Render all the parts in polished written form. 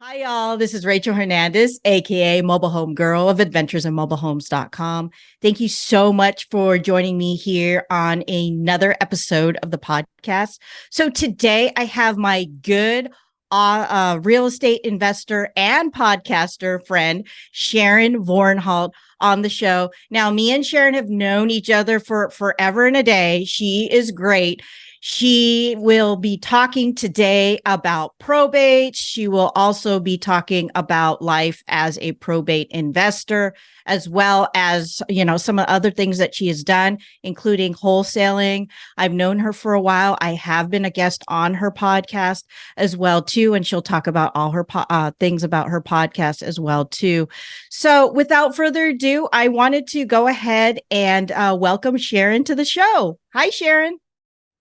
Hi, y'all. This is Rachel Hernandez, aka Mobile Home Girl of adventuresinmobilehomes.com. Thank you so much for joining me here on another episode of the podcast. So, today I have my good real estate investor and podcaster friend, Sharon Vornholt, on the show. Now, me and Sharon have known each other for forever and a day. She is great. She will be talking today about probate. She will also be talking about life as a probate investor, as well as, some of the other things that she has done, including wholesaling. I've known her for a while. I have been a guest on her podcast as well, too. And she'll talk about all her things about her podcast as well, too. So without further ado, I wanted to go ahead and welcome Sharon to the show. Hi, Sharon.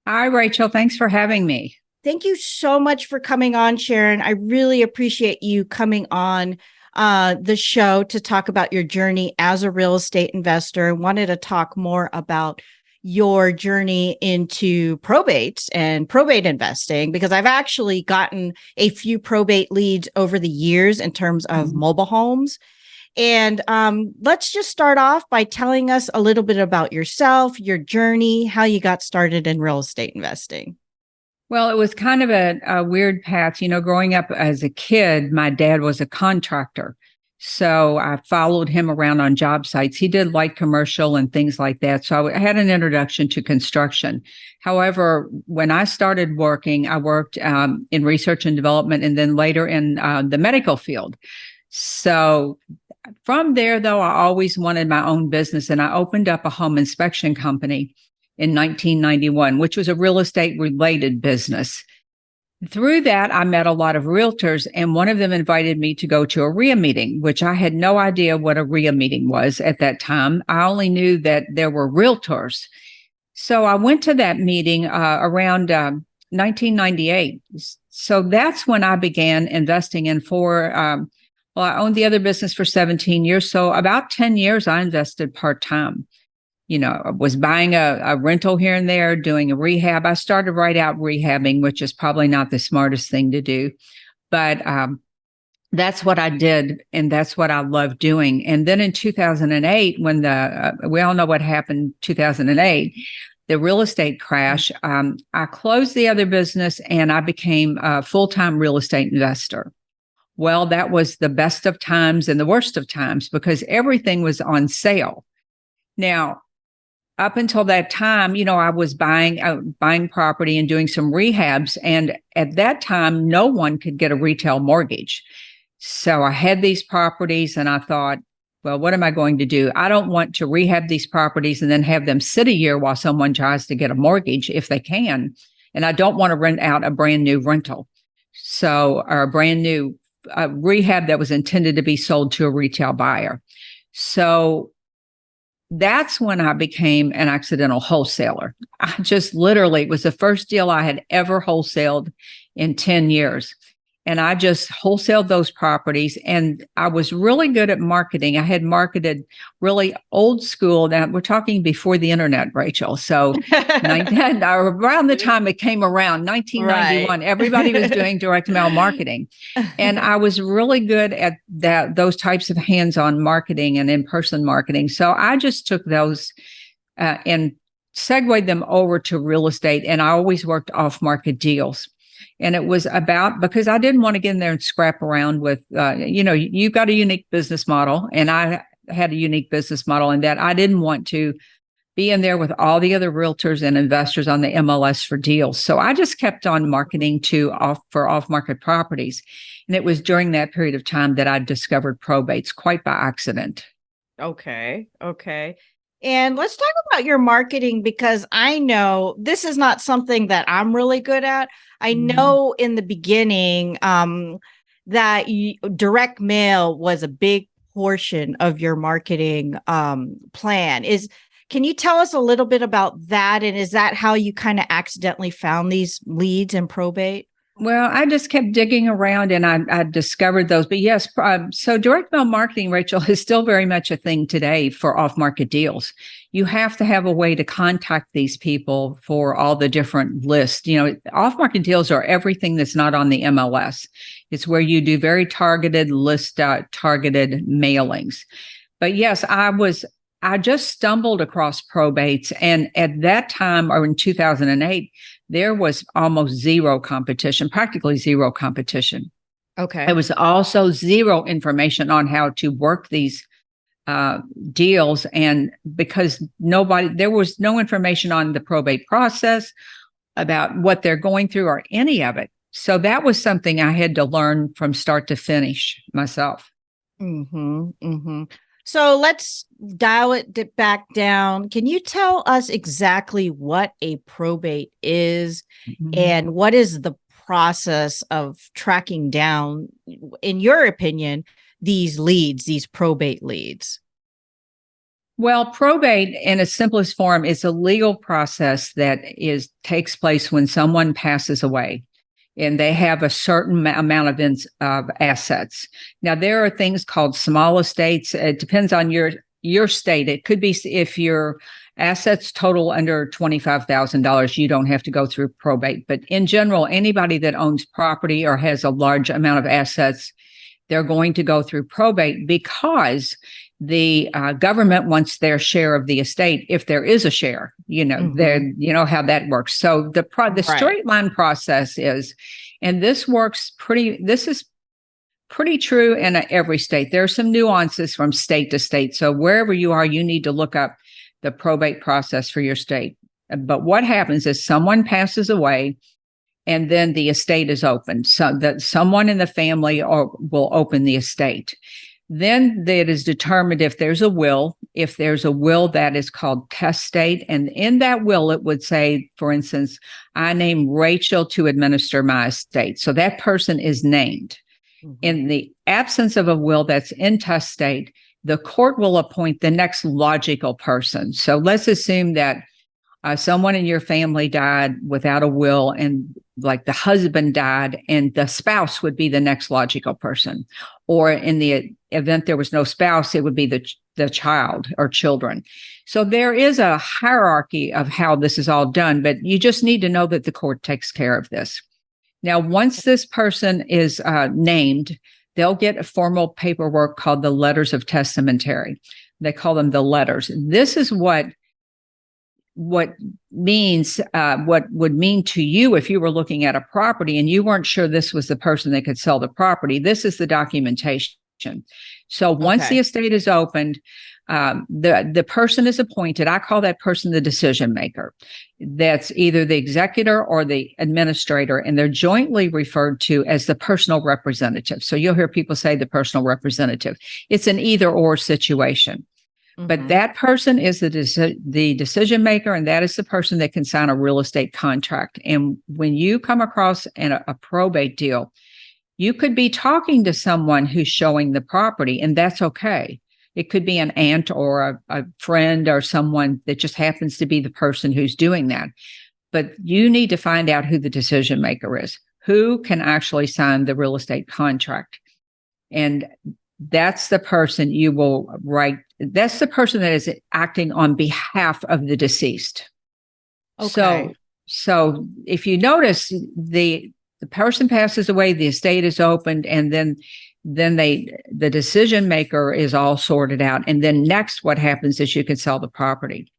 Hi, Rachel. Thanks for having me. Thank you so much for coming on, Sharon. I really appreciate you coming on the show to talk about your journey as a real estate investor. I wanted to talk more about your journey into probates and probate investing, because I've actually gotten a few probate leads over the years in terms of mobile homes. And let's just start off by telling us a little bit about yourself, your journey, how you got started in real estate investing. Well, it was kind of a weird path. Growing up as a kid, my dad was a contractor. So I followed him around on job sites. He did light commercial and things like that. So I had an introduction to construction. However, when I started working, I worked in research and development and then later in the medical field. So from there, though, I always wanted my own business, and I opened up a home inspection company in 1991, which was a real estate related business. Through that, I met a lot of realtors, and one of them invited me to go to a RIA meeting, which I had no idea what a RIA meeting was at that time. I only knew that there were realtors. So I went to that meeting around 1998. So that's when I began investing in I owned the other business for 17 years. So about 10 years, I invested part-time. I was buying a rental here and there, doing a rehab. I started right out rehabbing, which is probably not the smartest thing to do. But that's what I did. And that's what I loved doing. And then in 2008, when we all know what happened in 2008, the real estate crash, I closed the other business and I became a full-time real estate investor. Well, that was the best of times and the worst of times because everything was on sale. Now, up until that time, I was buying property and doing some rehabs. And at that time, no one could get a retail mortgage. So I had these properties and I thought, well, what am I going to do? I don't want to rehab these properties and then have them sit a year while someone tries to get a mortgage if they can. And I don't want to rent out a brand new rental. Or a brand new rehab that was intended to be sold to a retail buyer. So that's when I became an accidental wholesaler. It was the first deal I had ever wholesaled in 10 years. And I just wholesaled those properties. And I was really good at marketing. I had marketed really old school. Now we're talking before the internet, Rachel. So around the time it came around, 1991, right. Everybody was doing direct mail marketing. And I was really good at those types of hands-on marketing and in-person marketing. So I just took those and segued them over to real estate. And I always worked off-market deals. And it was because I didn't want to get in there and scrap around with, you've got a unique business model. And I had a unique business model in that I didn't want to be in there with all the other realtors and investors on the MLS for deals. So I just kept on marketing for off-market properties. And it was during that period of time that I discovered probates quite by accident. Okay. And let's talk about your marketing, because I know this is not something that I'm really good at. I know in the beginning that direct mail was a big portion of your marketing plan. Can you tell us a little bit about that? And is that how you kind of accidentally found these leads in probate? Well, I just kept digging around and I discovered those. But yes, so direct mail marketing, Rachel, is still very much a thing today for off-market deals. You have to have a way to contact these people for all the different lists. Off-market deals are everything that's not on the MLS. It's where you do very targeted targeted mailings. But yes, I just stumbled across probates. And at that time, or in 2008, there was almost zero competition, practically zero competition. Okay. There was also zero information on how to work these deals. And because there was no information on the probate process, about what they're going through or any of it. So that was something I had to learn from start to finish myself. Mm-hmm, mm-hmm. So let's dial it back down. Can you tell us exactly what a probate is and what is the process of tracking down, in your opinion, these probate leads? Well, probate in its simplest form is a legal process that takes place when someone passes away and they have a certain amount of assets. Now, there are things called small estates. It depends on your state. It could be if your assets total under $25,000, you don't have to go through probate. But in general, anybody that owns property or has a large amount of assets, they're going to go through probate because the government wants their share of the estate if there is a share. You know how that works. So the straight line process is, and this is pretty true in every state. There are some nuances from state to state. So wherever you are, you need to look up the probate process for your state. But what happens is someone passes away, and then the estate is opened. So that someone in the family will open the estate. Then it is determined if there's a will. If there's a will, that is called testate. And in that will, it would say, for instance, I name Rachel to administer my estate. So that person is named. Mm-hmm. In the absence of a will that's intestate, the court will appoint the next logical person. So let's assume that someone in your family died without a will, and like the husband died, and the spouse would be the next logical person. Or in the event there was no spouse, it would be the child or children. So there is a hierarchy of how this is all done, but you just need to know that the court takes care of this. Now, once this person is named, they'll get a formal paperwork called the letters of testamentary. They call them the letters. This is what means what would mean to you if you were looking at a property and you weren't sure this was the person that could sell the property. This is the documentation. So once the estate is opened, the person is appointed. I call that person the decision maker. That's either the executor or the administrator, and they're jointly referred to as the personal representative. So you'll hear people say the personal representative. It's an either or situation. But that person is the decision maker, and that is the person that can sign a real estate contract. And when you come across a probate deal, you could be talking to someone who's showing the property, and that's okay. It could be an aunt or a friend or someone that just happens to be the person who's doing that. But you need to find out who the decision maker is, who can actually sign the real estate contract. And that's the person you will write. That's the person that is acting on behalf of the deceased. Okay. So if you notice, the person passes away, the estate is opened, and then the decision maker is all sorted out. And then next, what happens is you can sell the property.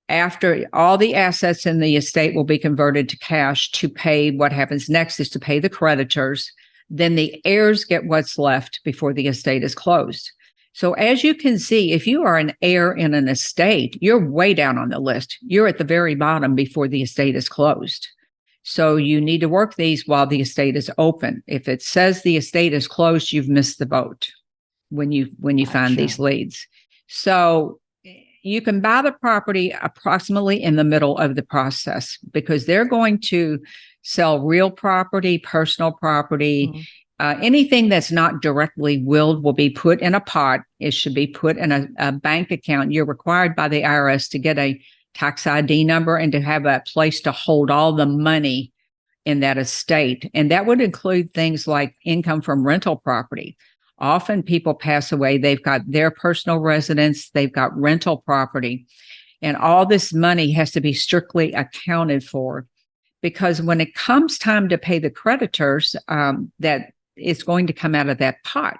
After all the assets in the estate will be converted to cash to pay, what happens next is to pay the creditors. Then the heirs get what's left before the estate is closed. So as you can see, if you are an heir in an estate, you're way down on the list. You're at the very bottom before the estate is closed. So you need to work these while the estate is open. If it says the estate is closed, you've missed the boat when you find these leads. So you can buy the property approximately in the middle of the process, because they're going to sell real property, personal property, anything that's not directly willed will be put in a pot. It should be put in a bank account. You're required by the IRS to get a tax ID number and to have a place to hold all the money in that estate. And that would include things like income from rental property. Often people pass away, they've got their personal residence, they've got rental property, and all this money has to be strictly accounted for. Because when it comes time to pay the creditors, that it's going to come out of that pot.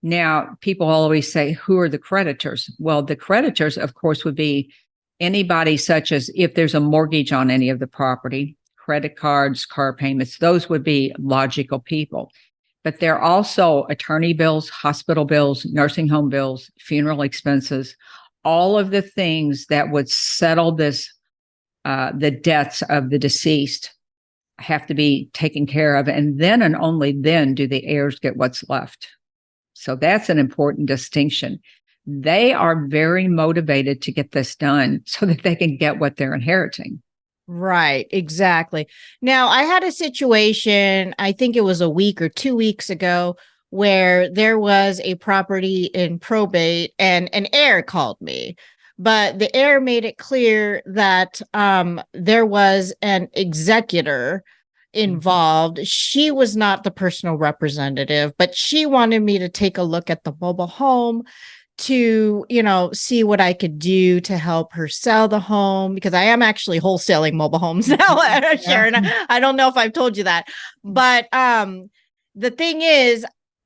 Now, people always say, who are the creditors? Well, the creditors, of course, would be anybody such as if there's a mortgage on any of the property, credit cards, car payments, those would be logical people. But there are also attorney bills, hospital bills, nursing home bills, funeral expenses, all of the things that would settle this, the debts of the deceased have to be taken care of. And then and only then do the heirs get what's left. So that's an important distinction. They are very motivated to get this done so that they can get what they're inheriting. Right, exactly. Now, I had a situation, I think it was a week or 2 weeks ago, where there was a property in probate and an heir called me. But the heir made it clear that there was an executor involved. She was not the personal representative, but she wanted me to take a look at the mobile home to, see what I could do to help her sell the home, because I am actually wholesaling mobile homes now, Sharon. I don't know if I've told you that, but the thing is,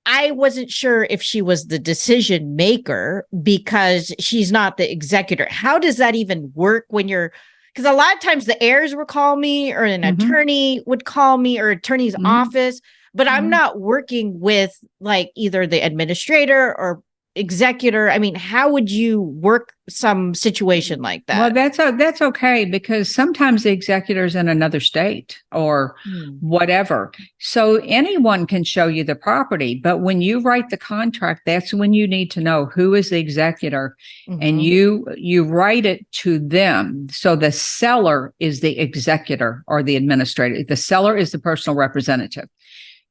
I wasn't sure if she was the decision maker because she's not the executor. How does that even work when you're, because a lot of times the heirs will call me or an attorney would call me or attorney's office, but I'm not working with like either the administrator or executor. I mean, how would you work some situation like that? Well, that's okay, because sometimes the executor's in another state or whatever. So anyone can show you the property, but when you write the contract, that's when you need to know who is the executor, and you write it to them. So the seller is the executor or the administrator. The seller is the personal representative.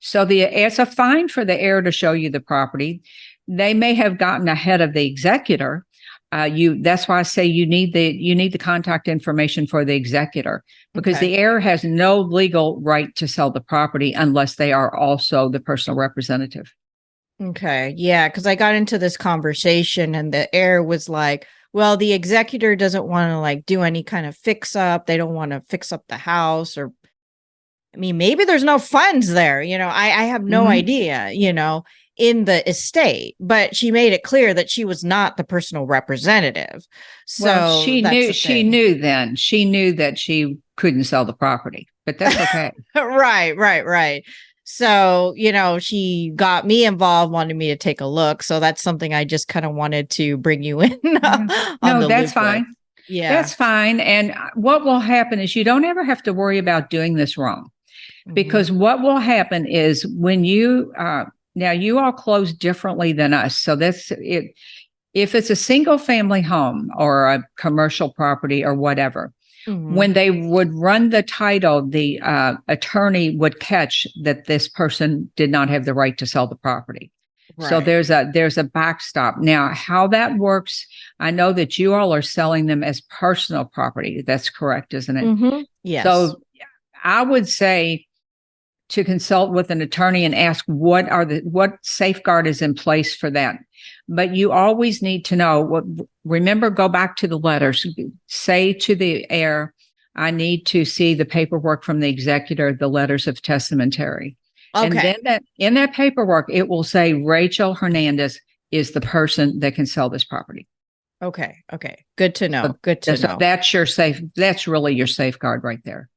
So it's a fine for the heir to show you the property. They may have gotten ahead of the executor. That's why I say you need the contact information for the executor, because the heir has no legal right to sell the property unless they are also the personal representative. Okay. Yeah. Because I got into this conversation and the heir was like, well, the executor doesn't want to like do any kind of fix up. They don't want to fix up the house, or, I mean, maybe there's no funds there. I have no idea, in the estate, but she made it clear that she was not the personal representative. So she knew that she couldn't sell the property, but that's okay. Right. So, she got me involved, wanted me to take a look. So that's something I just kind of wanted to bring you in. No, that's fine. Yeah, that's fine. And what will happen is you don't ever have to worry about doing this wrong, because what will happen is when you, now, you all close differently than us. So that's it. If it's a single family home or a commercial property or whatever, when they would run the title, the attorney would catch that this person did not have the right to sell the property. Right. So there's a backstop. Now, how that works, I know that you all are selling them as personal property. That's correct, isn't it? Yes. So I would say to consult with an attorney and ask what safeguard is in place for that. But you always need to know remember, go back to the letters, say to the heir, I need to see the paperwork from the executor, the letters of testamentary. Okay. And then in that paperwork, it will say Rachel Hernandez is the person that can sell this property. Okay. Good to know. Know. That's really your safeguard right there.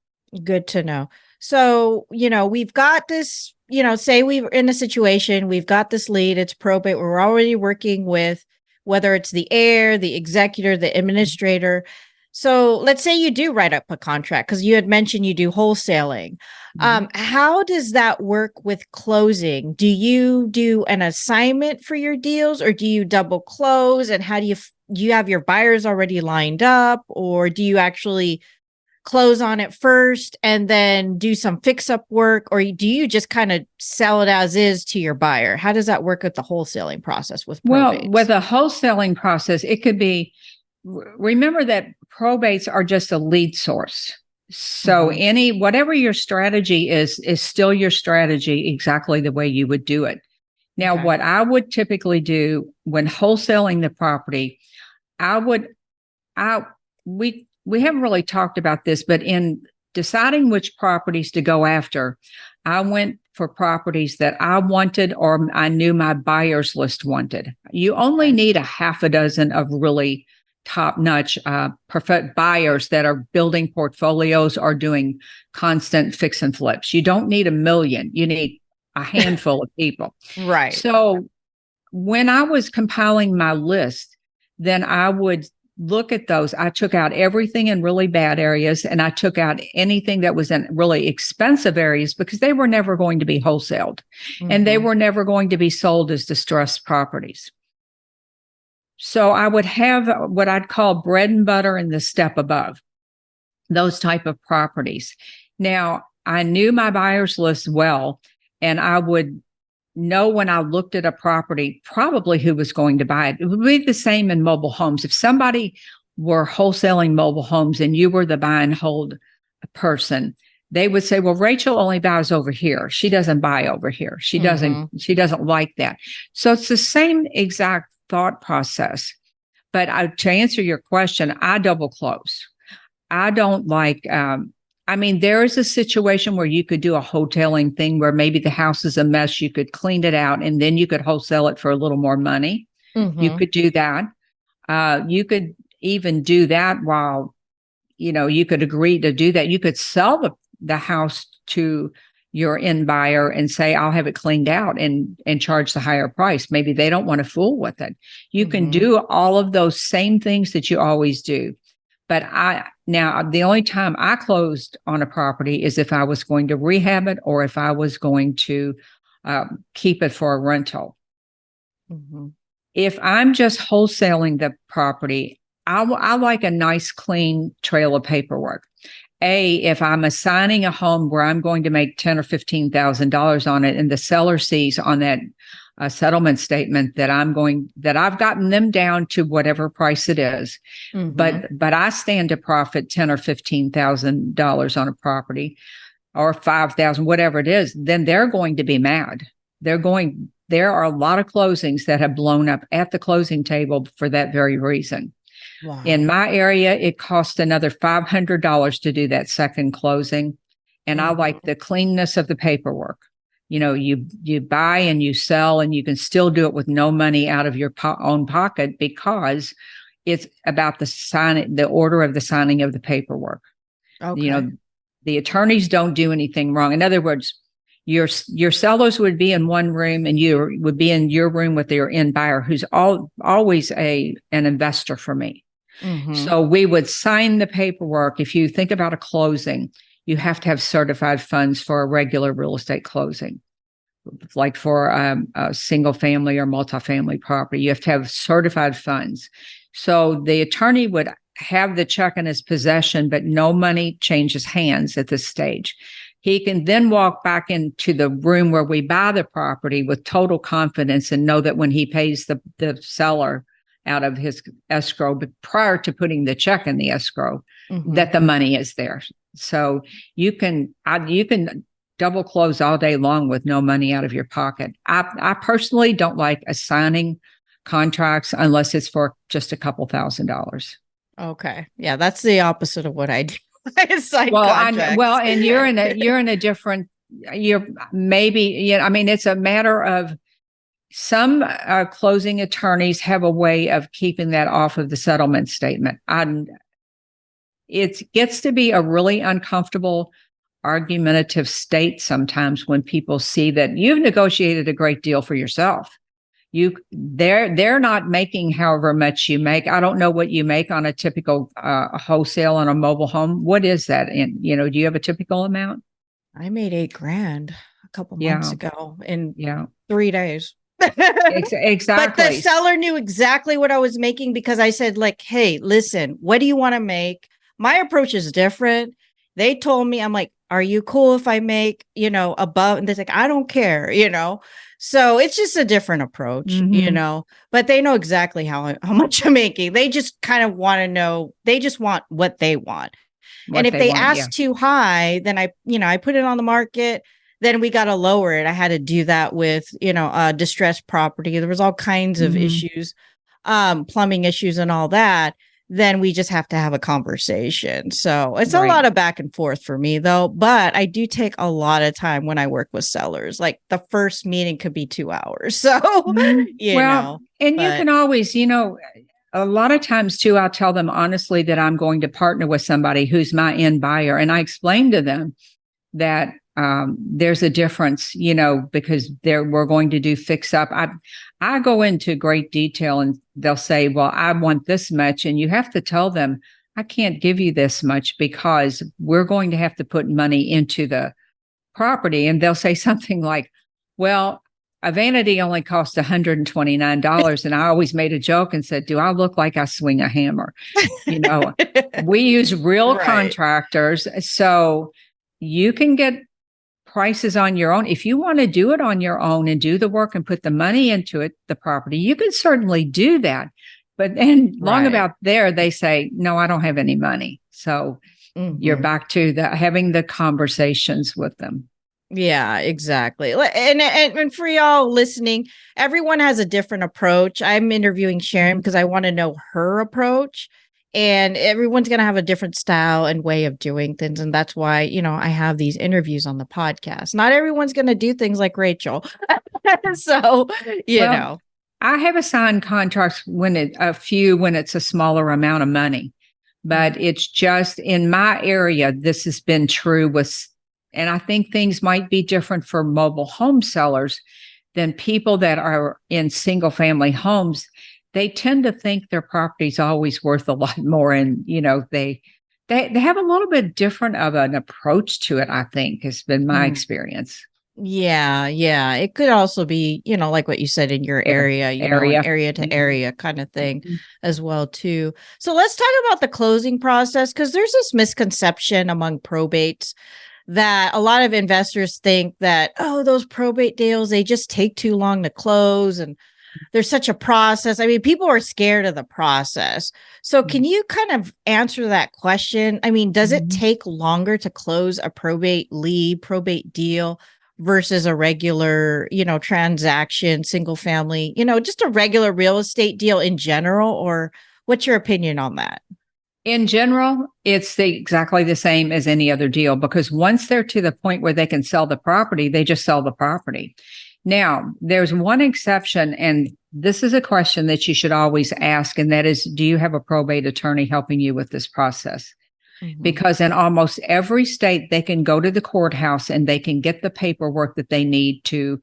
Good to know. So, we've got this, say we're in a situation, we've got this lead, it's probate, we're already working with whether it's the heir, the executor, the administrator. So let's say you do write up a contract, because you had mentioned you do wholesaling. How does that work with closing? Do you do an assignment for your deals, or do you double close? And how do you have your buyers already lined up, or do you actually close on it first and then do some fix up work, or do you just kind of sell it as is to your buyer? How does that work with the wholesaling process with probates? Well, with a wholesaling process, it could be, remember that probates are just a lead source. So whatever your strategy is still your strategy, exactly the way you would do it. Now, what I would typically do when wholesaling the property, we haven't really talked about this, but in deciding which properties to go after, I went for properties that I wanted or I knew my buyers list wanted. You only need a half a dozen of really top-notch perfect buyers that are building portfolios or doing constant fix and flips. You don't need a million. You need a handful of people. Right. So when I was compiling my list, then I would look at those. I took out everything in really bad areas, and I took out anything that was in really expensive areas because they were never going to be wholesaled and they were never going to be sold as distressed properties. So I would have what I'd call bread and butter and the step above, those type of properties. Now, I knew my buyers list well, and I would know when I looked at a property, probably who was going to buy it. It would be the same in mobile homes. If somebody were wholesaling mobile homes and you were the buy and hold person, they would say, well, Rachel only buys over here. She doesn't buy over here. She doesn't like that. So it's the same exact thought process. But to answer your question, I double close. I don't like, there is a situation where you could do a wholesaling thing where maybe the house is a mess. You could clean it out and then you could wholesale it for a little more money. You could do that. You could even do that while, you could agree to do that. You could sell the house to your end buyer and say, I'll have it cleaned out and charge the higher price. Maybe they don't want to fool with it. You can do all of those same things that you always do. But now the only time I closed on a property is if I was going to rehab it or if I was going to keep it for a rental. If I'm just wholesaling the property, I like a nice, clean trail of paperwork. If I'm assigning a home where I'm going to make $10,000 or $15,000 on it, and the seller sees on that settlement statement that I've gotten them down to whatever price it is, but I stand to profit $10,000 or $15,000 on a property, or $5,000, whatever it is, then they're going to be mad. There are a lot of closings that have blown up at the closing table for that very reason. Wow. In my area, it cost another $500 to do that second closing. And I like the cleanness of the paperwork. You buy and you sell, and you can still do it with no money out of your own pocket because it's about the order of the signing of the paperwork. Okay. The attorneys don't do anything wrong. In other words, your sellers would be in one room and you would be in your room with your end buyer, who's always an investor for me. So we would sign the paperwork. If you think about a closing, you have to have certified funds for a regular real estate closing. Like for a single family or multifamily property, you have to have certified funds. So the attorney would have the check in his possession, but no money changes hands at this stage. He can then walk back into the room where we buy the property with total confidence and know that when he pays the seller out of his escrow, but prior to putting the check in the escrow, that the money is there. So you can double close all day long with no money out of your pocket. I personally don't like assigning contracts unless it's for just a couple $1,000s. Okay. Yeah, that's the opposite of what I do. And you're in a different, it's a matter of some closing attorneys have a way of keeping that off of the settlement statement. It gets to be a really uncomfortable, argumentative state sometimes when people see that you've negotiated a great deal for yourself. They're not making however much you make. I don't know what you make on a typical wholesale on a mobile home. What is that? And do you have a typical amount? I made $8,000 a couple months ago in 3 days. Exactly. But the seller knew exactly what I was making because I said, like, hey, listen, what do you want to make? My approach is different. They told me, I'm like, are you cool if I make, above? And they're like, I don't care, So it's just a different approach, but they know exactly how much I'm making. They just kind of want to know. They just want what they want. And if they ask too high, then I put it on the market. Then we got to lower it. I had to do that with, distressed property. There was all kinds of issues, plumbing issues and all that. then we just have to have a conversation. So it's a Right. lot of back and forth for me though, but I do take a lot of time when I work with sellers. Like the first meeting could be 2 hours. So, Well, and you but can always, a lot of times too, I'll tell them honestly that I'm going to partner with somebody who's my end buyer. And I explain to them that there's a difference, because we're going to do fix up. I go into great detail and they'll say, well, I want this much. And you have to tell them, I can't give you this much because we're going to have to put money into the property. And they'll say something like, well, a vanity only costs $129. And I always made a joke and said, do I look like I swing a hammer? We use real contractors. So you can get prices on your own. If you want to do it on your own and do the work and put the money into it, the property, you can certainly do that. But then long about there, they say, no, I don't have any money. So you're back to having the conversations with them. Yeah, exactly. And for y'all listening, everyone has a different approach. I'm interviewing Sharon because I want to know her approach. And everyone's going to have a different style and way of doing things. And that's why, I have these interviews on the podcast. Not everyone's going to do things like Rachel. So, I have assigned contracts when it's a smaller amount of money. But it's just in my area, this has been true and I think things might be different for mobile home sellers than people that are in single family homes. They tend to think their property's always worth a lot more. And, they have a little bit different of an approach to it, I think, has been my experience. Yeah. It could also be, like what you said in your area, area to area kind of thing as well, too. So let's talk about the closing process, because there's this misconception among probates that a lot of investors think that, those probate deals, they just take too long to close. And there's such a process. I mean, people are scared of the process. So can you kind of answer that question? I mean, does it take longer to close a probate deal versus a regular, transaction, single family, just a regular real estate deal in general? Or what's your opinion on that? In general, it's exactly the same as any other deal, because once they're to the point where they can sell the property, they just sell the property. Now, there's one exception, and this is a question that you should always ask, and that is, do you have a probate attorney helping you with this process? Because in almost every state, they can go to the courthouse and they can get the paperwork that they need to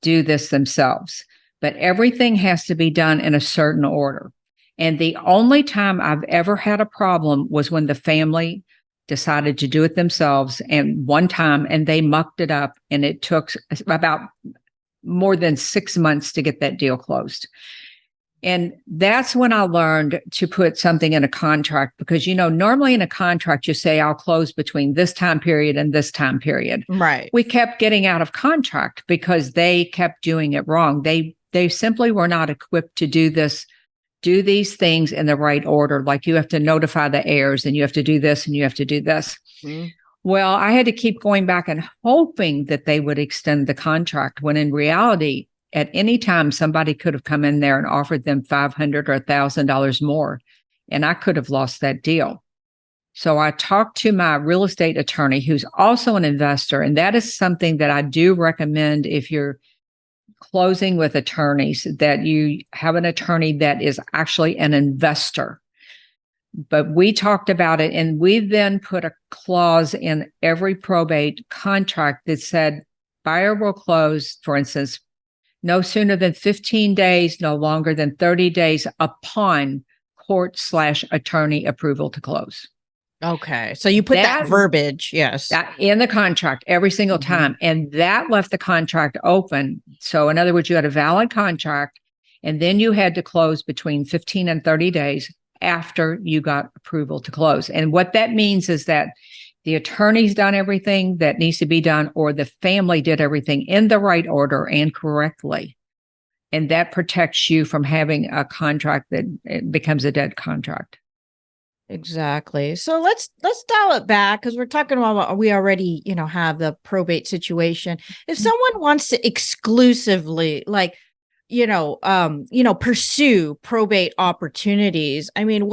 do this themselves. But everything has to be done in a certain order. And the only time I've ever had a problem was when the family decided to do it themselves. And one time, and they mucked it up, and it took about more than 6 months to get that deal closed. And that's when I learned to put something in a contract, because, normally in a contract, you say, I'll close between this time period and this time period. Right. We kept getting out of contract because they kept doing it wrong. They simply were not equipped to do these things in the right order. Like, you have to notify the heirs, and you have to do this, and you have to do this. Well, I had to keep going back and hoping that they would extend the contract, when in reality, at any time, somebody could have come in there and offered them $500 or $1,000 more, and I could have lost that deal. So I talked to my real estate attorney, who's also an investor, and that is something that I do recommend if you're closing with attorneys, that you have an attorney that is actually an investor. But we talked about it, and we then put a clause in every probate contract that said buyer will close, for instance, no sooner than 15 days, no longer than 30 days upon court/attorney approval to close. Okay. So you put that verbiage, yes, in the contract every single time. And that left the contract open. So in other words, you had a valid contract, and then you had to close between 15 and 30 days after you got approval to close. And what that means is that the attorney's done everything that needs to be done, or the family did everything in the right order and correctly. And that protects you from having a contract that it becomes a dead contract. Exactly. So let's dial it back, because we're talking about, we already, have the probate situation. If someone wants to exclusively, like, pursue probate opportunities. I mean,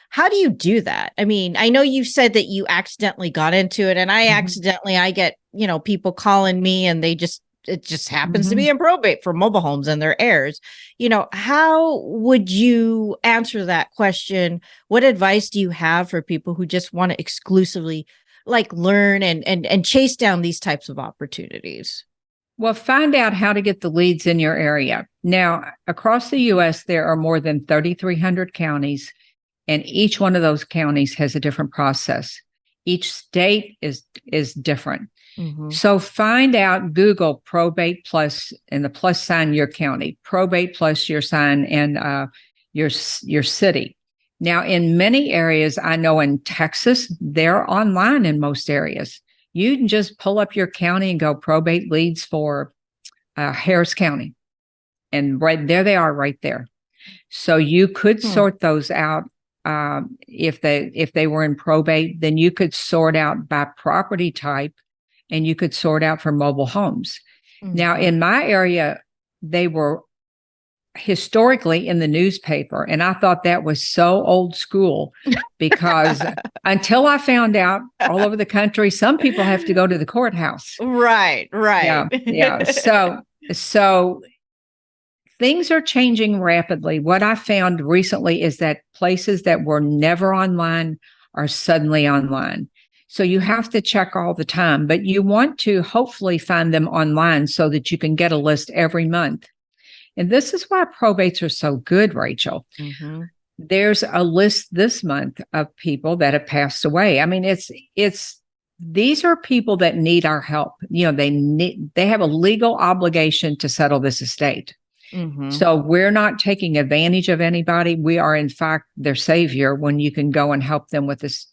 how do you do that? I mean, I know you said that you accidentally got into it, and I get, people calling me, and it just happens to be in probate for mobile homes and their heirs. How would you answer that question? What advice do you have for people who just want to exclusively like learn and chase down these types of opportunities? Well, find out how to get the leads in your area. Now, across the U.S., there are more than 3,300 counties, and each one of those counties has a different process. Each state is different. So find out, Google probate plus, and the plus sign your county, probate plus your sign and your city. Now, in many areas, I know in Texas, they're online in most areas. You can just pull up your county and go probate leads for Harris County. And right there they are right there. So you could sort those out. If they were in probate, then you could sort out by property type, and you could sort out for mobile homes. Now, in my area, they were historically in the newspaper. And I thought that was so old school because until I found out all over the country, some people have to go to the courthouse. Right. Yeah. So things are changing rapidly. What I found recently is that places that were never online are suddenly online. So you have to check all the time, but you want to hopefully find them online so that you can get a list every month. And this is why probates are so good, Rachel. There's a list this month of people that have passed away. I mean, these are people that need our help. They have a legal obligation to settle this estate. So we're not taking advantage of anybody. We are, in fact, their savior when you can go and help them with this.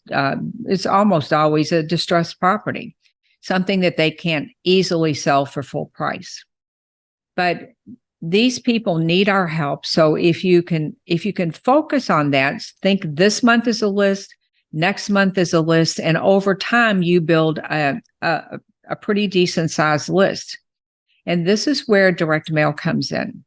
It's almost always a distressed property, something that they can't easily sell for full price. But these people need our help. So if you can focus on that, think this month is a list, next month is a list, and over time you build a pretty decent sized list. And this is where direct mail comes in.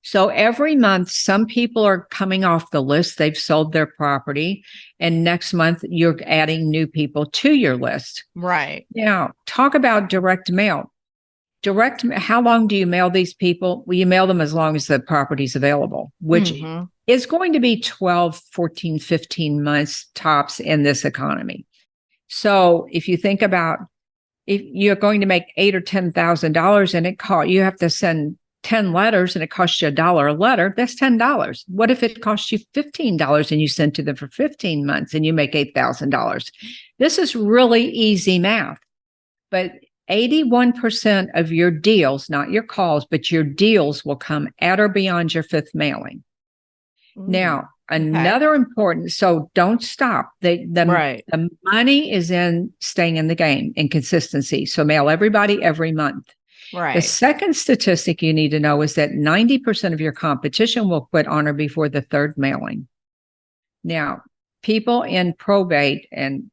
So every month, some people are coming off the list. They've sold their property. And next month, you're adding new people to your list. Right. Now, talk about direct mail. How long do you mail these people? Well, you mail them as long as the property is available, which is going to be 12, 14, 15 months tops in this economy. So if you think about if you're going to make $8,000 or $10,000 and you have to send 10 letters and it costs you $1 a letter, that's $10. What if it costs you $15 and you send to them for 15 months and you make $8,000? This is really easy math. But 81% of your deals, not your calls, but your deals will come at or beyond your fifth mailing. Now, another important, so don't stop. The money is in staying in the game and consistency. So mail everybody every month. Right. The second statistic you need to know is that 90% of your competition will quit on or before the third mailing. Now, people in probate and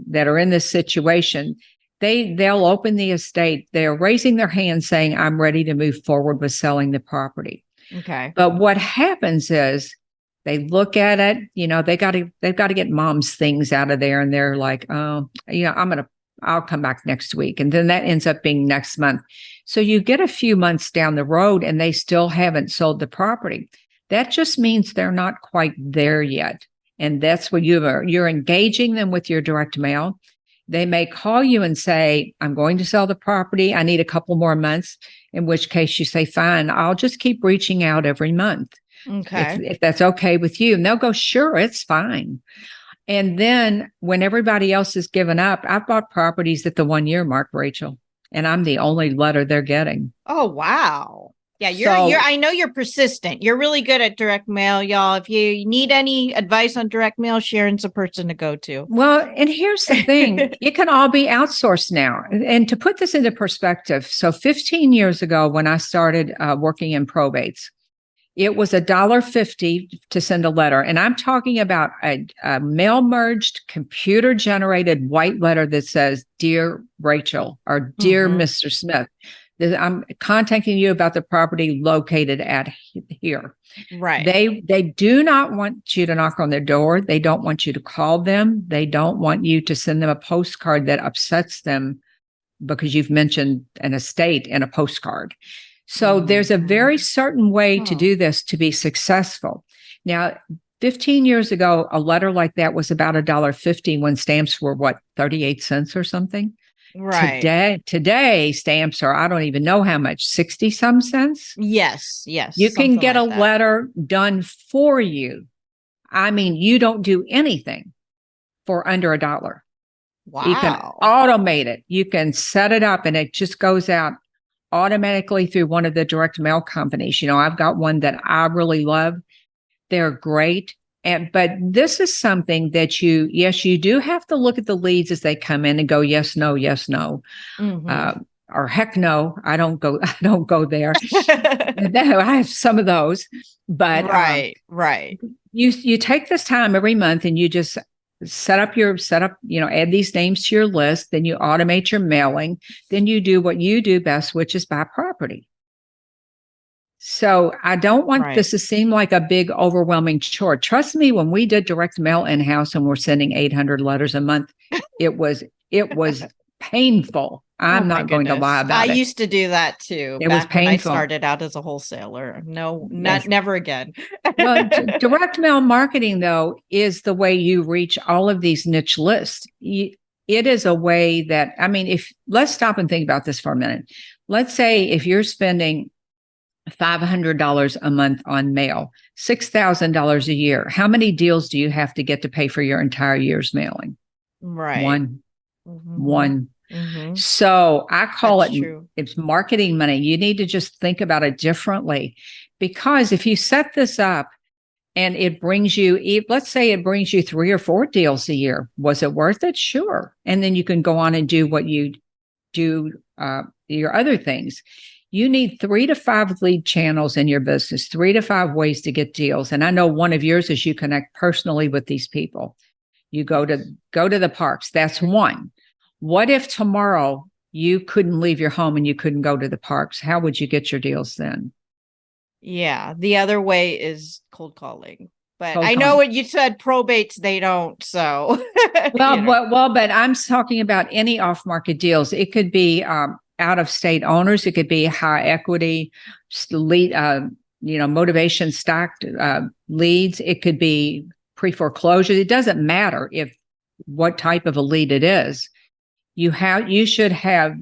that are in this situation, they'll open the estate. They're raising their hand saying, I'm ready to move forward with selling the property. Okay. But what happens is they look at it, they've got to get mom's things out of there. And they're like, oh, I'll come back next week. And then that ends up being next month. So you get a few months down the road and they still haven't sold the property. That just means they're not quite there yet. And that's what you're engaging them with your direct mail. They may call you and say, I'm going to sell the property. I need a couple more months, in which case you say, fine, I'll just keep reaching out every month. Okay. If that's okay with you. And they'll go, sure, it's fine. And then when everybody else has given up, I've bought properties at the 1 year mark, Rachel, and I'm the only letter they're getting. Oh, wow. Yeah, I know you're persistent. You're really good at direct mail, y'all. If you need any advice on direct mail, Sharon's a person to go to. Well, and here's the thing. It can all be outsourced now. And to put this into perspective, so 15 years ago when I started working in probates, it was $1.50 to send a letter. And I'm talking about a mail merged, computer generated white letter that says, Dear Rachel or Dear Mr. Smith. I'm contacting you about the property located at here. Right. They do not want you to knock on their door. They don't want you to call them. They don't want you to send them a postcard that upsets them because you've mentioned an estate in a postcard. So there's a very certain way to do this to be successful. Now, 15 years ago, a letter like that was about $1.50 when stamps were 38 cents or something. Right. Today stamps are, I don't even know how much, 60 some cents. Yes. You can get a letter done for you. I mean, you don't do anything for under $1. Wow. You can automate it. You can set it up and it just goes out automatically through one of the direct mail companies. I've got one that I really love. They're great. But this is something that you do have to look at the leads as they come in and go, yes, no, or heck no, I don't go there. I have some of those, but right. You take this time every month and you just set up, add these names to your list, then you automate your mailing, then you do what you do best, which is buy property. So I don't want this to seem like a big, overwhelming chore. Trust me, when we did direct mail in-house and we're sending 800 letters a month, it was painful. I'm not going to lie about it. I used to do that too. It was painful. When I started out as a wholesaler. No, never again. Well, direct mail marketing, though, is the way you reach all of these niche lists. It is a way that, let's stop and think about this for a minute. Let's say if you're spending $500 a month on mail, $6,000 a year. How many deals do you have to get to pay for your entire year's mailing? Right. One. So I call it's marketing money. You need to just think about it differently, because if you set this up and it brings you, let's say it brings you 3 or 4 deals a year, was it worth it? Sure. And then you can go on and do what you do, your other things. You need 3 to 5 lead channels in your business, 3 to 5 ways to get deals. And I know one of yours is you connect personally with these people. You go to the parks. That's one. What if tomorrow you couldn't leave your home and you couldn't go to the parks? How would you get your deals then? Yeah. The other way is cold calling. But I know what you said, probates, they don't. So, but I'm talking about any off-market deals. It could be out-of-state owners. It could be high equity lead, motivation stacked leads. It could be pre-foreclosure. It doesn't matter what type of a lead it is. You should have,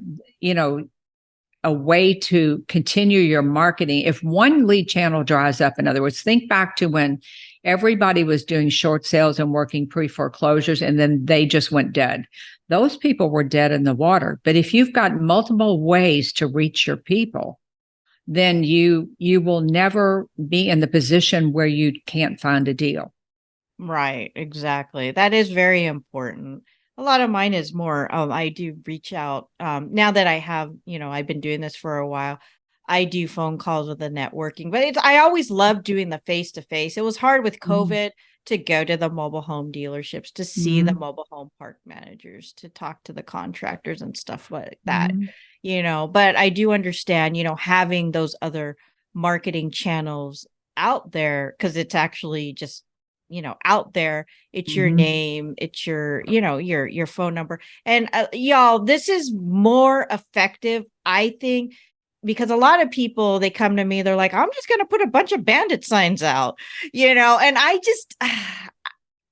a way to continue your marketing. If one lead channel dries up, in other words, think back to when everybody was doing short sales and working pre-foreclosures and then they just went dead. Those people were dead in the water. But if you've got multiple ways to reach your people, then you will never be in the position where you can't find a deal. Right, exactly. That is very important. A lot of mine is more, I do reach out. Now that I have, I've been doing this for a while, I do phone calls with the networking, but I always loved doing the face-to-face. It was hard with COVID to go to the mobile home dealerships, to see the mobile home park managers, to talk to the contractors and stuff like that, but I do understand, having those other marketing channels out there, because it's actually just, out there, it's your name, it's your, your phone number. And y'all, this is more effective, I think, because a lot of people, they come to me, they're like, I'm just going to put a bunch of bandit signs out, and I just,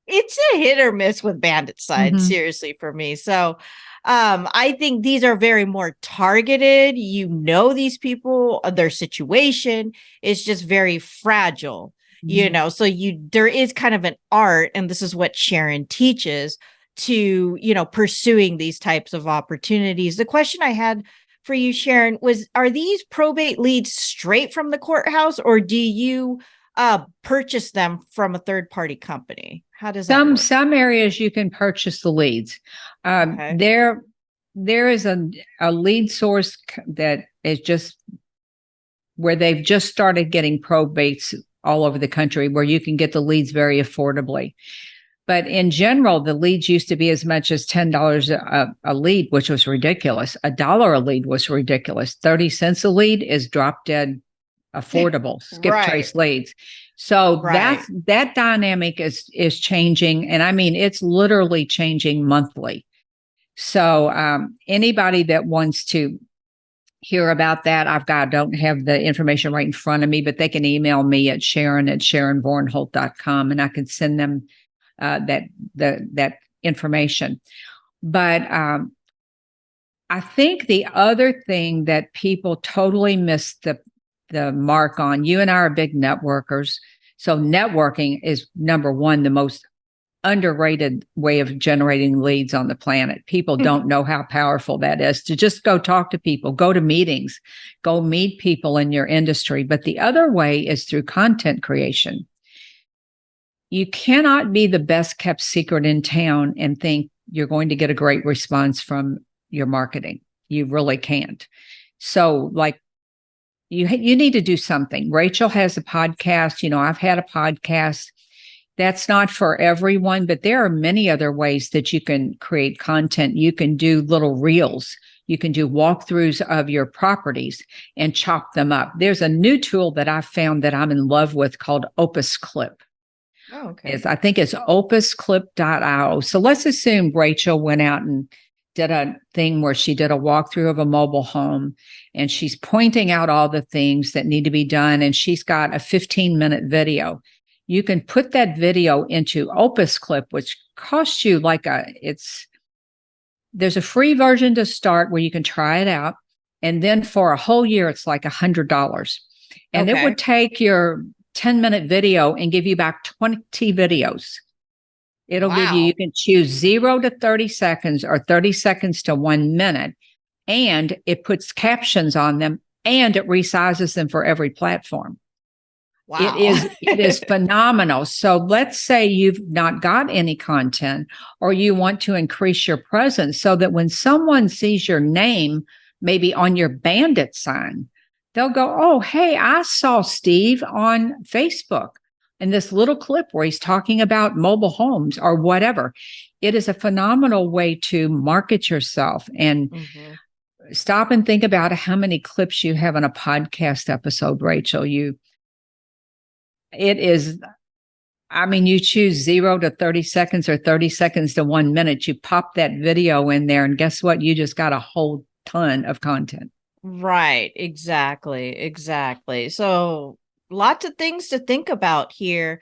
it's a hit or miss with bandit signs, seriously, for me. So I think these are very more targeted. These people, their situation is just very fragile. So there is kind of an art, and this is what Sharon teaches, to, pursuing these types of opportunities. The question I had for you, Sharon, was, are these probate leads straight from the courthouse, or do you purchase them from a third-party company? How does that work? Some areas you can purchase the leads. There is a lead source that is just where they've just started getting probates all over the country, where you can get the leads very affordably. But in general, the leads used to be as much as $10 a lead, which was ridiculous. $1 a lead was ridiculous. 30 cents a lead is drop dead affordable skip Right. trace leads. So Right. that dynamic is changing. And I mean, it's literally changing monthly. So anybody that wants to hear about that, I don't have the information right in front of me, but they can email me at sharon@sharonvornholt.com, and I can send them that information. But I think the other thing that people totally miss the mark on, you and I are big networkers. So networking is number one, the most underrated way of generating leads on the planet. People don't know how powerful that is, to just go talk to people, go to meetings, go meet people in your industry. But the other way is through content creation. You cannot be the best kept secret in town and think you're going to get a great response from your marketing. You really can't. So like you need to do something. Rachel has a podcast. You know, I've had a podcast. That's not for everyone, but there are many other ways that you can create content. You can do little reels. You can do walkthroughs of your properties and chop them up. There's a new tool that I found that I'm in love with called Opus Clip. Oh, okay. I think it's opusclip.io. So let's assume Rachel went out and did a thing where she did a walkthrough of a mobile home, and she's pointing out all the things that need to be done. And she's got a 15-minute video. You can put that video into Opus Clip, which costs you there's a free version to start where you can try it out. And then for a whole year, it's like $100. And it would take your 10-minute video and give you back 20 videos. It'll give you can choose 0 to 30 seconds or 30 seconds to 1 minute. And it puts captions on them, and it resizes them for every platform. Wow. It is phenomenal. So let's say you've not got any content, or you want to increase your presence so that when someone sees your name, maybe on your bandit sign, they'll go, oh, hey, I saw Steve on Facebook in this little clip where he's talking about mobile homes or whatever. It is a phenomenal way to market yourself. And stop and think about how many clips you have on a podcast episode, Rachel. It is, I mean, you choose 0 to 30 seconds or 30 seconds to 1 minute. You pop that video in there, and guess what? You just got a whole ton of content. Right. Exactly. So lots of things to think about here.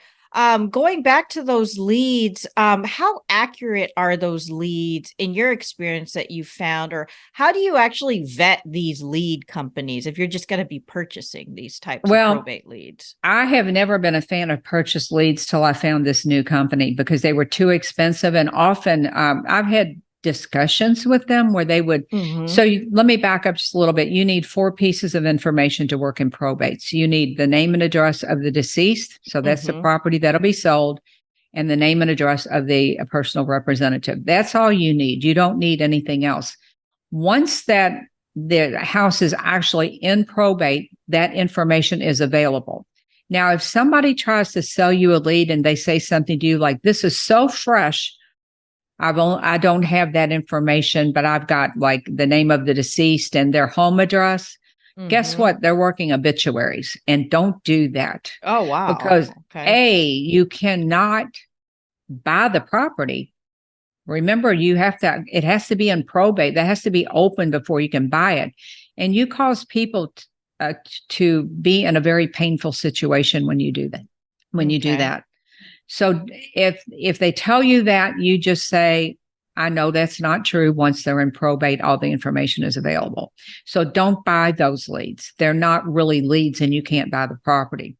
Going back to those leads, how accurate are those leads in your experience that you found, or how do you actually vet these lead companies if you're just going to be purchasing these types of probate leads? I have never been a fan of purchase leads till I found this new company because they were too expensive. And often I've had discussions with them where they would. Let me back up just a little bit. You need 4 pieces of information to work in probate. So you need the name and address of the deceased. So that's the property that'll be sold, and the name and address of the personal representative. That's all you need. You don't need anything else. Once that the house is actually in probate, that information is available. Now, if somebody tries to sell you a lead and they say something to you like, this is so fresh, I don't have that information, but I've got like the name of the deceased and their home address. Guess what? They're working obituaries, and don't do that. Oh, wow. Because you cannot buy the property. Remember, it has to be in probate. That has to be open before you can buy it. And you cause people to be in a very painful situation when you do that. So if they tell you that, you just say, I know that's not true. Once they're in probate, all the information is available. So don't buy those leads. They're not really leads, and you can't buy the property.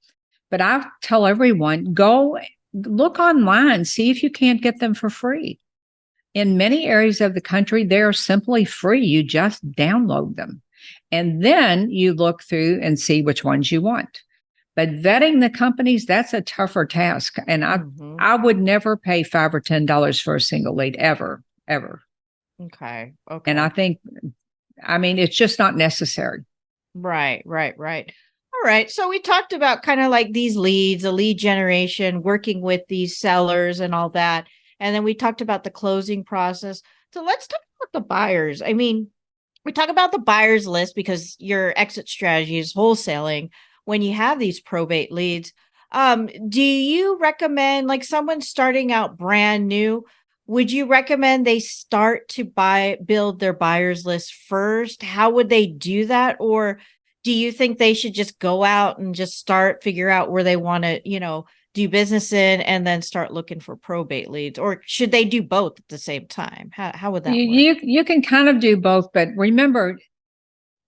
But I tell everyone, go look online, see if you can't get them for free. In many areas of the country, they're simply free. You just download them. And then you look through and see which ones you want. But vetting the companies, that's a tougher task. And I would never pay $5 or $10 for a single lead, ever. Okay. And I think, it's just not necessary. Right. All right. So we talked about kind of like these leads, the lead generation, working with these sellers and all that. And then we talked about the closing process. So let's talk about the buyers. I mean, we talk about the buyers list because your exit strategy is wholesaling when you have these probate leads. Do you recommend, like someone starting out brand new, would you recommend they start to build their buyers list first? How would they do that? Or do you think they should just go out and just figure out where they want to, do business in and then start looking for probate leads? Or should they do both at the same time? How would that work? You can kind of do both, but remember,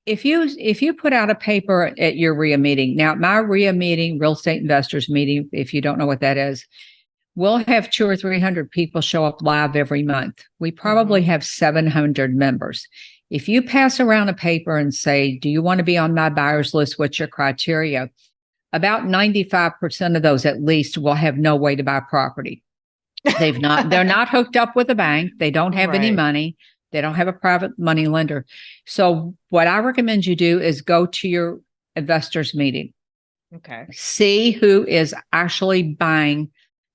if you put out a paper at your RIA meeting, now my RIA meeting, real estate investors meeting, if you don't know what that is, we'll have 200 or 300 people show up live every month. We probably have 700 members. If you pass around a paper and say, do you want to be on my buyers list? What's your criteria? About 95% of those at least will have no way to buy property. They're not hooked up with a bank. They don't have any money. They don't have a private money lender. So what I recommend you do is go to your investors meeting. Okay. See who is actually buying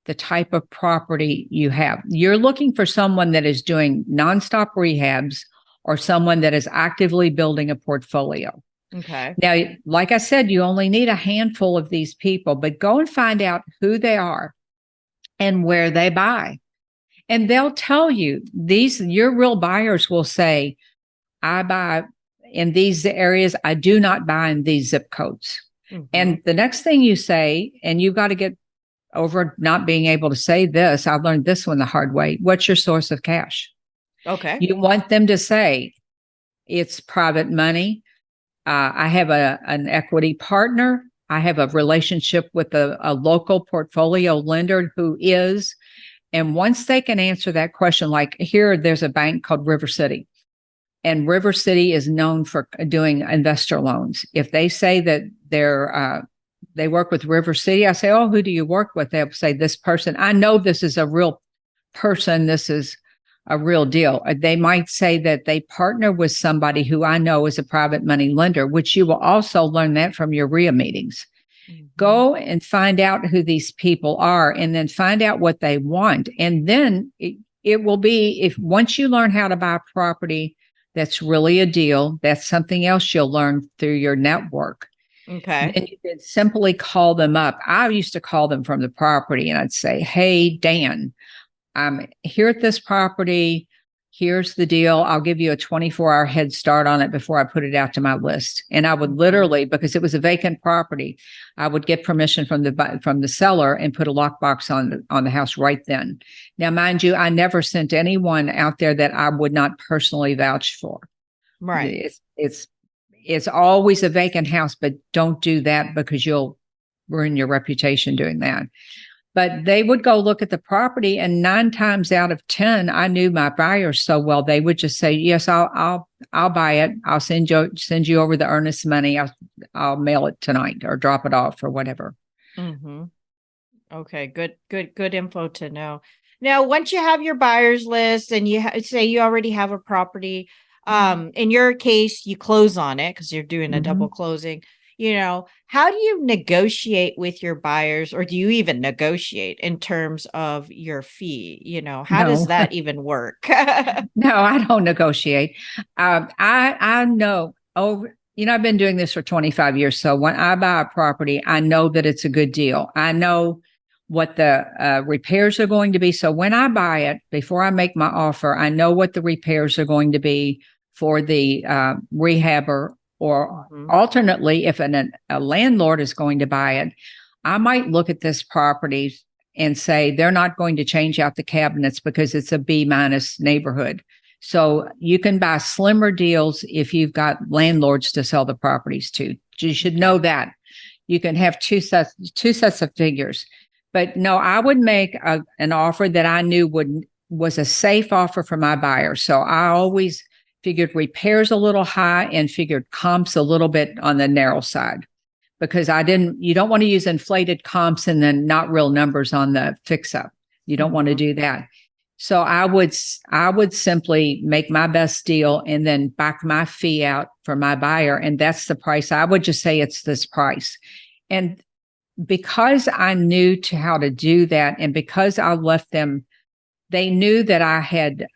the type of property you have. You're looking for someone that is doing nonstop rehabs or someone that is actively building a portfolio. Okay. Now, like I said, you only need a handful of these people, but go and find out who they are and where they buy. And they'll tell you, your real buyers will say, I buy in these areas. I do not buy in these zip codes. Mm-hmm. And the next thing you say, and you've got to get over not being able to say this, I learned this one the hard way. What's your source of cash? Okay. You want them to say, it's private money. I have an equity partner. I have a relationship with a local portfolio lender who is. And once they can answer that question, like here, there's a bank called River City. And River City is known for doing investor loans. If they say that they work with River City, I say, oh, who do you work with? They'll say, this person. I know this is a real person. This is a real deal. They might say that they partner with somebody who I know is a private money lender, which you will also learn that from your RIA meetings. Mm-hmm. Go and find out who these people are and then find out what they want. And then it will be, if once you learn how to buy property, that's really a deal. That's something else you'll learn through your network. Okay. And you can simply call them up. I used to call them from the property and I'd say, hey, Dan, I'm here at this property. Here's the deal. I'll give you a 24-hour head start on it before I put it out to my list. And I would literally, because it was a vacant property, I would get permission from the seller and put a lockbox on the house right then. Now, mind you, I never sent anyone out there that I would not personally vouch for. Right. It's always a vacant house, but don't do that because you'll ruin your reputation doing that. But they would go look at the property, and 9 times out of 10, I knew my buyers so well. They would just say, "Yes, I'll buy it. I'll send you over the earnest money. I'll mail it tonight or drop it off or whatever." Mm-hmm. Okay, good info to know. Now, once you have your buyers list and you say you already have a property, in your case, you close on it because you're doing a double closing. How do you negotiate with your buyers, or do you even negotiate in terms of your fee? How does that even work? No, I don't negotiate. I know I've been doing this for 25 years. So when I buy a property, I know that it's a good deal. I know what the repairs are going to be. So when I buy it, before I make my offer, I know what the repairs are going to be for the rehabber. Or alternately, if a landlord is going to buy it, I might look at this property and say they're not going to change out the cabinets because it's a B- neighborhood. So you can buy slimmer deals if you've got landlords to sell the properties to. You should know that. You can have two sets of figures. But no, I would make an offer that I knew was a safe offer for my buyer. So I always figured repairs a little high and figured comps a little bit on the narrow side, because you don't want to use inflated comps and then not real numbers on the fix up. You don't want to do that. So I would simply make my best deal and then back my fee out for my buyer. And that's the price. I would just say it's this price. And because I knew how to do that, and because I left them, they knew that I had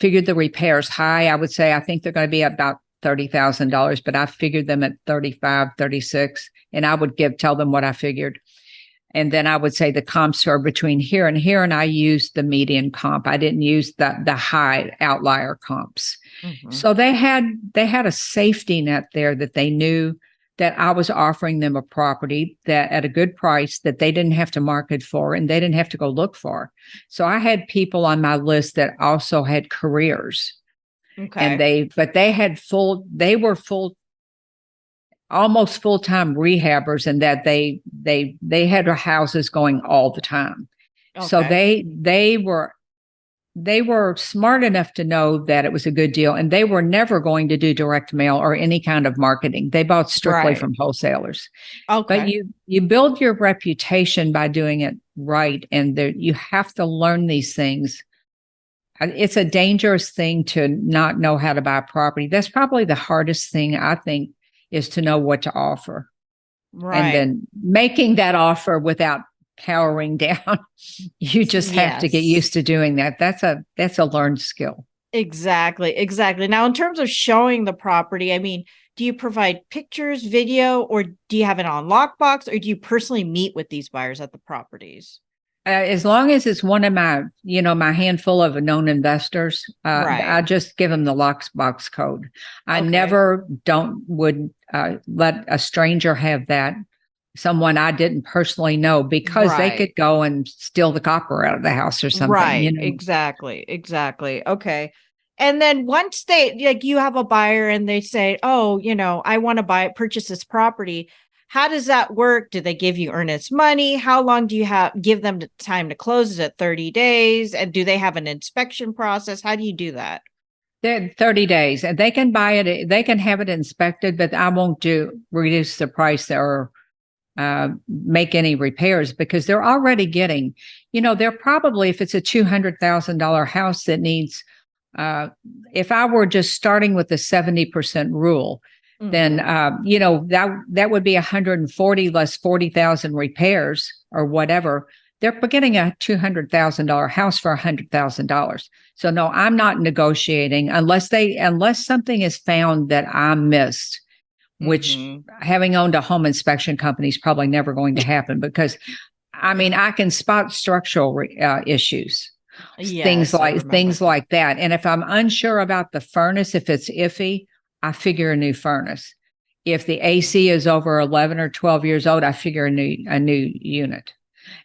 figured the repairs high. I would say I think they're going to be about $30,000, but I figured them at 35, 36, and I would tell them what I figured. And then I would say the comps are between here, and I used the median comp. I didn't use the high outlier comps. Mm-hmm. So they had a safety net there that they knew that I was offering them a property that at a good price that they didn't have to market for and they didn't have to go look for. So I had people on my list that also had careers. Okay. And they were almost full-time rehabbers, and that they had their houses going all the time. Okay. So they were smart enough to know that it was a good deal, and they were never going to do direct mail or any kind of marketing. They bought strictly from wholesalers. Okay. But you build your reputation by doing it right, and you have to learn these things. It's a dangerous thing to not know how to buy property. That's probably the hardest thing, I think, is to know what to offer. Right. And then making that offer without cowering down. You just have to get used to doing that. That's a learned skill. Exactly. Now, in terms of showing the property, I mean, do you provide pictures, video, or do you have it on lockbox, or do you personally meet with these buyers at the properties? As long as it's one of my handful of known investors, I just give them the lockbox code. I never would let a stranger have that, someone I didn't personally know, because they could go and steal the copper out of the house or something. Right. Exactly. Okay. And then once you have a buyer and they say, oh, I want to purchase this property. How does that work? Do they give you earnest money? How long do you give them the time to close? Is it 30 days? And do they have an inspection process? How do you do that? They're 30 days, and they can buy it. They can have it inspected, but I won't reduce the price or make any repairs, because they're already getting, they're probably, if it's a $200,000 house that needs, if I were just starting with the 70% rule, then, that would be 140 less 40,000 repairs or whatever. They're getting a $200,000 house for $100,000. So no, I'm not negotiating unless something is found that I missed, which having owned a home inspection company is probably never going to happen, because I can spot structural issues, things like that. And if I'm unsure about the furnace, if it's iffy, I figure a new furnace. If the AC is over 11 or 12 years old, I figure a new unit.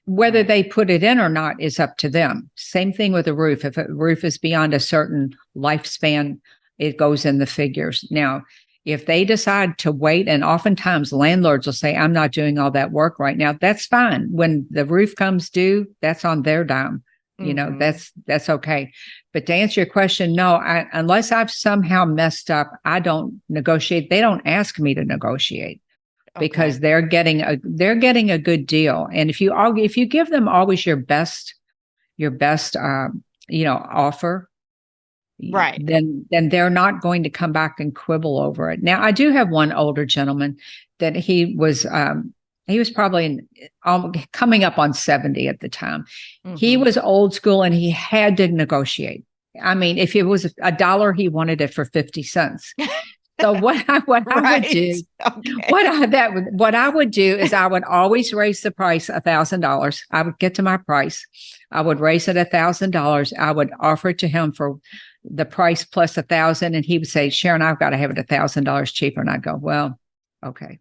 Whether they put it in or not is up to them. Same thing with a roof. If a roof is beyond a certain lifespan, it goes in the figures. Now, if they decide to wait, and oftentimes landlords will say, I'm not doing all that work right now, that's fine. When the roof comes due, that's on their dime. That's okay. But to answer your question, no, unless I've somehow messed up, I don't negotiate. They don't ask me to negotiate, because they're getting a good deal. And if you give them always your best offer, right, then they're not going to come back and quibble over it. Now, I do have one older gentleman that he was probably coming up on 70 at the time. He was old school, and he had to negotiate. If it was $1, he wanted it for 50 cents. So what I would do is I would always raise the price $1,000. I would get to my price. I would raise it $1,000. I would offer it to him for the price plus 1,000, and he would say, Sharon, I've got to have it $1,000 cheaper. And I'd go, well, okay.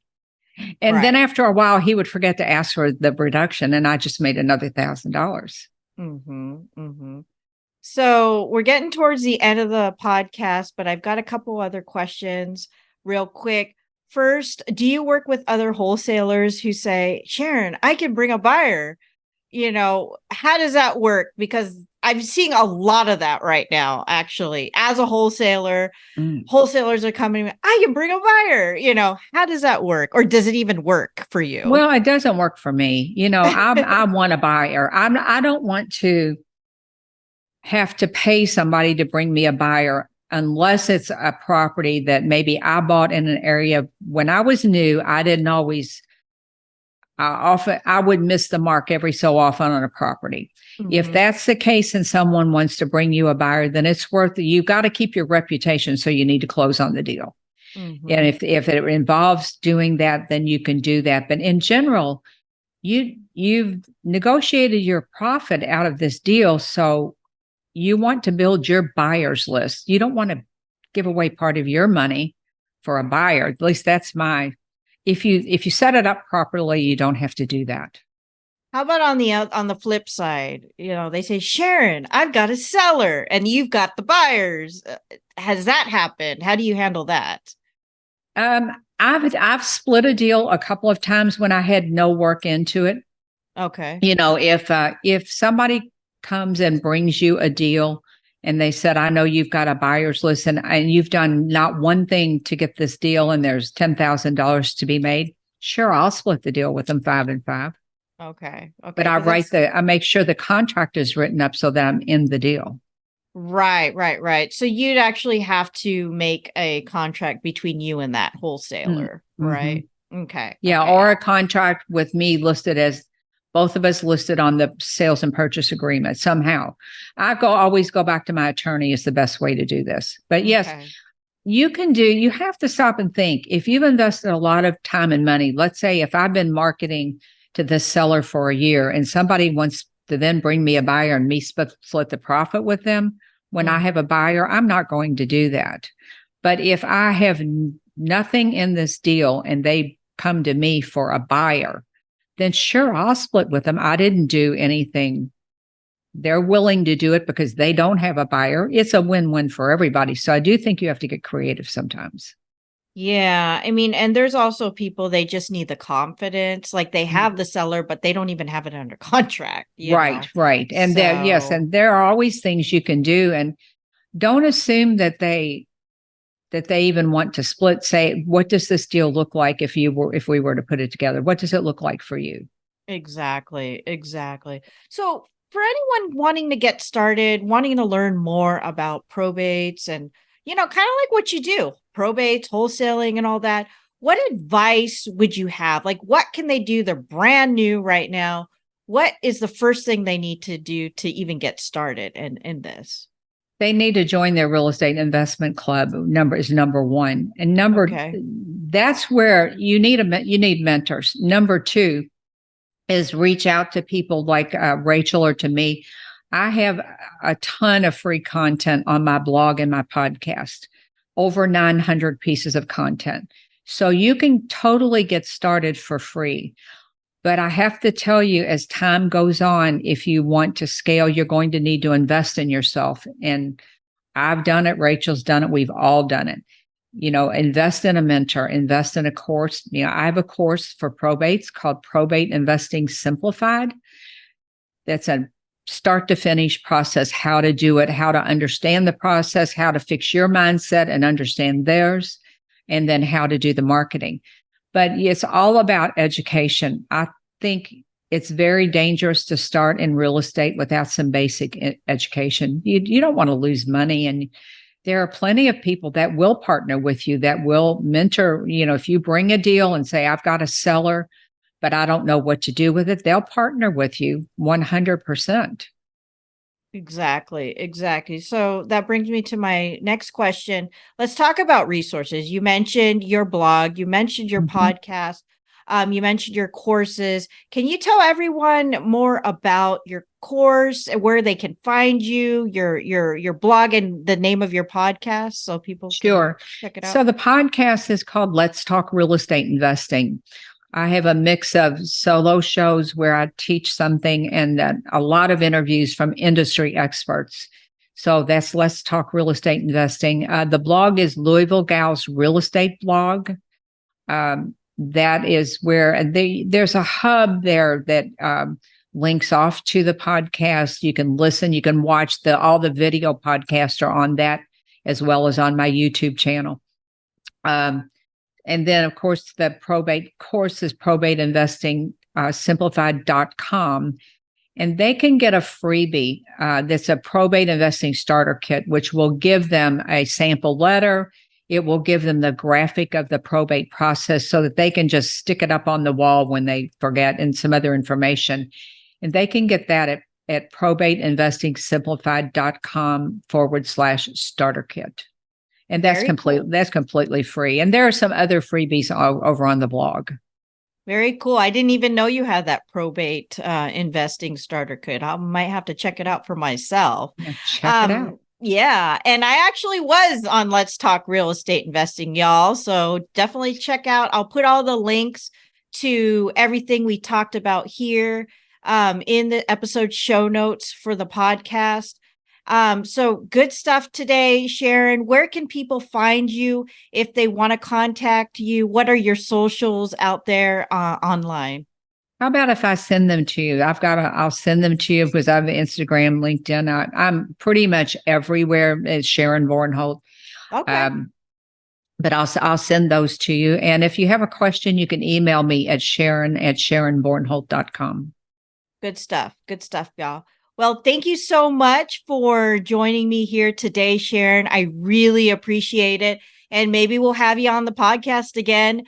And then after a while, he would forget to ask for the reduction, and I just made another $1,000. So we're getting towards the end of the podcast, but I've got a couple other questions real quick. First, do you work with other wholesalers who say, Sharon, I can bring a buyer? How does that work? Because I'm seeing a lot of that right now, actually. As a wholesaler, wholesalers are coming, I can bring a buyer. How does that work? Or does it even work for you? Well, it doesn't work for me. I want a buyer. I don't want to have to pay somebody to bring me a buyer unless it's a property that maybe I bought in an area when I was new. I didn't always often I would miss the mark every so often on a property. If that's the case and someone wants to bring you a buyer, then it's worth it. You've got to keep your reputation, so you need to close on the deal. And if it involves doing that, then you can do that. But in general, you've negotiated your profit out of this deal, so you want to build your buyers list. You don't want to give away part of your money for a buyer. At least that's my. If you set it up properly, you don't have to do that. How about on the flip side? They say, Sharon, I've got a seller and you've got the buyers. Has that happened? How do you handle that? I've split a deal a couple of times when I had no work into it. Okay. If somebody comes and brings you a deal and they said, I know you've got a buyer's list and you've done not one thing to get this deal and there's $10,000 to be made, sure, I'll split the deal with them 5 and 5. Okay. But I make sure the contract is written up so that I'm in the deal. Right. So you'd actually have to make a contract between you and that wholesaler, right? Okay. Yeah, okay. or a contract with me listed as both of us listed on the sales and purchase agreement somehow. Always go back to my attorney is the best way to do this. But yes, you have to stop and think. If you've invested a lot of time and money, let's say if I've been marketing to this seller for a year and somebody wants to then bring me a buyer and me split the profit with them, when I have a buyer, I'm not going to do that. But if I have nothing in this deal and they come to me for a buyer, then sure, I'll split with them. I didn't do anything. They're willing to do it because they don't have a buyer. It's a win-win for everybody. So I do think you have to get creative sometimes. Yeah. I mean, and there's also people, they just need the confidence. Like they have the seller, but they don't even have it under contract. Right. And and there are always things you can do. And don't assume that they even want to split. Say, what does this deal look like if we were to put it together? What does it look like for you? Exactly. So for anyone wanting to get started, wanting to learn more about probates and, kind of like what you do, probates, wholesaling and all that, what advice would you have? Like, what can they do? They're brand new right now. What is the first thing they need to do to even get started in this? They need to join their real estate investment club. Number one. And that's where you need mentors. Number 2 is reach out to people like Rachel or to me. I have a ton of free content on my blog and my podcast, over 900 pieces of content. So you can totally get started for free. But I have to tell you, as time goes on, if you want to scale, you're going to need to invest in yourself. And I've done it. Rachel's done it. We've all done it. Invest in a mentor, invest in a course. I have a course for probates called Probate Investing Simplified. That's a start to finish process, how to do it, how to understand the process, how to fix your mindset and understand theirs, and then how to do the marketing. But it's all about education. I think it's very dangerous to start in real estate without some basic education. You don't want to lose money. And there are plenty of people that will partner with you, that will mentor. If you bring a deal and say, I've got a seller, but I don't know what to do with it, they'll partner with you 100%. Exactly. So that brings me to my next question. Let's talk about resources. You mentioned your blog, you mentioned your podcast, you mentioned your courses. Can you tell everyone more about your course, where they can find you, your blog, and the name of your podcast so people can check it out? So the podcast is called Let's Talk Real Estate Investing. I have a mix of solo shows where I teach something and a lot of interviews from industry experts. So that's Let's Talk Real Estate Investing. The blog is Louisville Gals Real Estate Blog. That is where there's a hub there that links off to the podcast. You can listen, you can watch all the video podcasts are on that, as well as on my YouTube channel. And then, of course, the probate course is probateinvesting simplified.com. and they can get a freebie that's a probate investing starter kit, which will give them a sample letter. It will give them the graphic of the probate process so that they can just stick it up on the wall when they forget, and some other information. And they can get that at probateinvestingsimplified.com/starter kit. And that's completely free. And there are some other freebies over on the blog. Very cool. I didn't even know you had that probate investing starter kit. I might have to check it out for myself. Yeah, check it out. Yeah. And I actually was on Let's Talk Real Estate Investing, y'all. So definitely check out. I'll put all the links to everything we talked about here in the episode show notes for the podcast. So good stuff today, Sharon. Where can people find you if they want to contact you? What are your socials out there online? How about if I send them to you? I'll send them to you because I have Instagram, LinkedIn. I'm pretty much everywhere as Sharon Vornholt. Okay. But I'll send those to you. And if you have a question, you can email me at sharon@sharonvornholt.com. Good stuff. Good stuff, y'all. Well, thank you so much for joining me here today, Sharon. I really appreciate it. And maybe we'll have you on the podcast again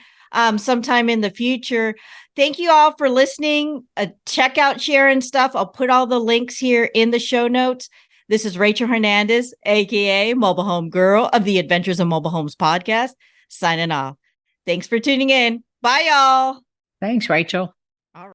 sometime in the future. Thank you all for listening. Check out Sharon's stuff. I'll put all the links here in the show notes. This is Rachel Hernandez, aka Mobile Home Girl of the Adventures of Mobile Homes podcast, signing off. Thanks for tuning in. Bye, y'all. Thanks, Rachel.